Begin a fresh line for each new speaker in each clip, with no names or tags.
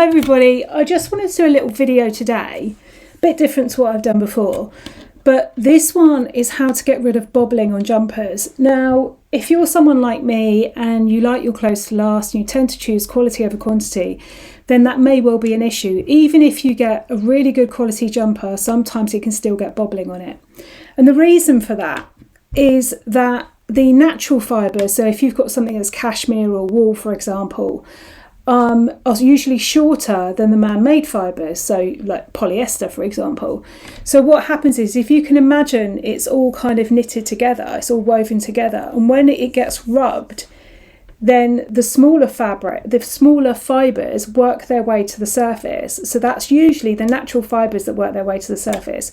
Hi everybody, I just wanted to do a little video today, a bit different to what I've done before, but this one is how to get rid of bobbling on jumpers. Now, if you're someone like me and you like your clothes to last and you tend to choose quality over quantity, then that may well be an issue. Even if you get a really good quality jumper, sometimes it can still get bobbling on it. And the reason for that is that the natural fibres, so if you've got something that's cashmere or wool, for example, are usually shorter than the man-made fibres, so like polyester, for example. So what happens is, if you can imagine, it's all kind of knitted together, it's all woven together, and when it gets rubbed, then the smaller fibres work their way to the surface. So that's usually the natural fibres that work their way to the surface.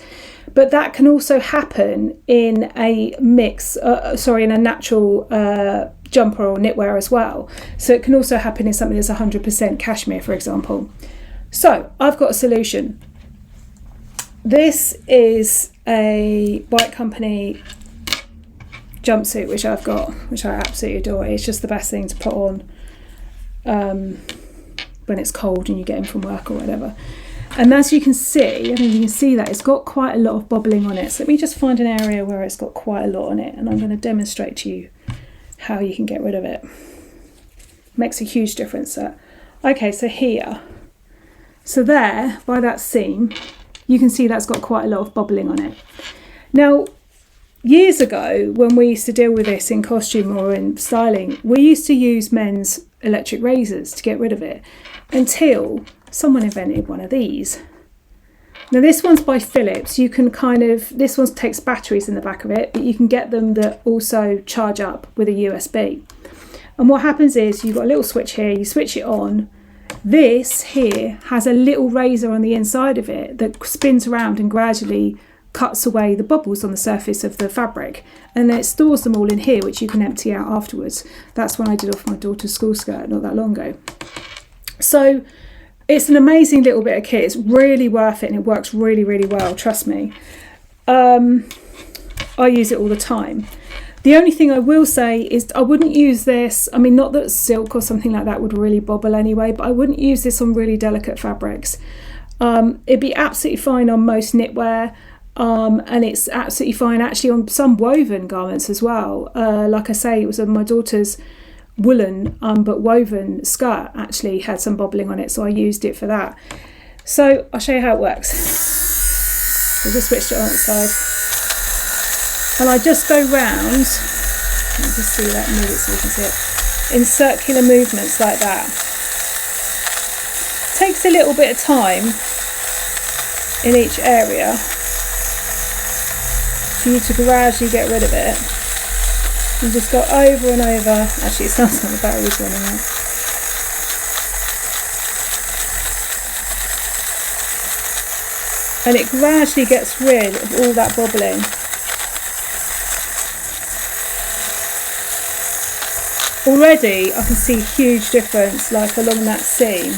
But that can also happen in a in a natural jumper or knitwear as well. So it can also happen in something that's 100% cashmere, for example. So I've got a solution. This is a White Company jumpsuit which I've got, which I absolutely adore. It's just the best thing to put on when it's cold and you get in from work or whatever. And as you can see, I don't know if you can see that, it's got quite a lot of bobbling on it. So let me just find an area where it's got quite a lot on it, and I'm going to demonstrate to you how you can get rid of it. Makes a huge difference there. Okay, so here, so there by that seam, you can see that's got quite a lot of bobbling on it. Now, years ago, when we used to deal with this in costume or in styling, we used to use men's electric razors to get rid of it, until someone invented one of these. Now this one's by Philips. You can this one takes batteries in the back of it, but you can get them that also charge up with a USB. And what happens is, you've got a little switch here, you switch it on. This here has a little razor on the inside of it that spins around and gradually cuts away the bubbles on the surface of the fabric, and then it stores them all in here, which you can empty out afterwards. That's when I did off my daughter's school skirt not that long ago. So it's an amazing little bit of kit. It's really worth it, and it works really, really well, trust me. I use it all the time. The only thing I will say is I wouldn't use this, I mean, not that silk or something like that would really bobble anyway, but I wouldn't use this on really delicate fabrics. It'd be absolutely fine on most knitwear, and it's absolutely fine actually on some woven garments as well. Like I say, it was on my daughter's woolen but woven skirt, actually had some bobbling on it, so I used it for that. So I'll show you how it works. I just switched it on its side, and I just go round, I'll just see that, move it so you can see it, in circular movements like that. Takes a little bit of time in each area for you to gradually get rid of it. You just go over and over. Actually, it sounds like the battery's running out. And it gradually gets rid of all that bobbling. Already, I can see a huge difference, like along that seam.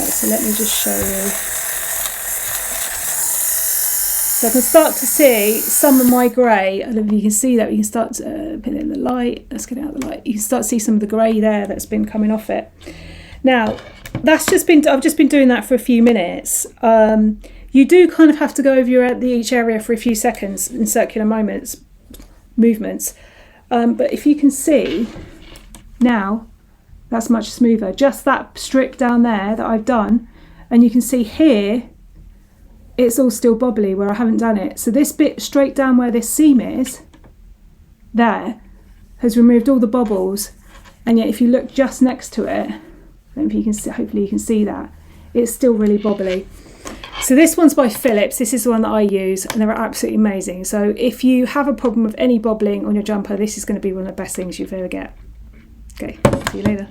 Right, so let me just show you. So I can start to see some of my grey. I don't know if you can see that. You can start to put it in the light. Let's get it out of the light. You can start to see some of the grey there that's been coming off it. Now, I've just been doing that for a few minutes. You do kind of have to go over each area for a few seconds in circular movements. But if you can see now, that's much smoother. Just that strip down there that I've done, and you can see here, it's all still bobbly where I haven't done it. So this bit straight down where this seam is, there, has removed all the bobbles, and yet if you look just next to it, I don't know if you can see, hopefully you can see that, it's still really bobbly. So this one's by Philips. This is the one that I use, and they're absolutely amazing. So if you have a problem with any bobbling on your jumper, this is going to be one of the best things you'll ever get. Okay, see you later.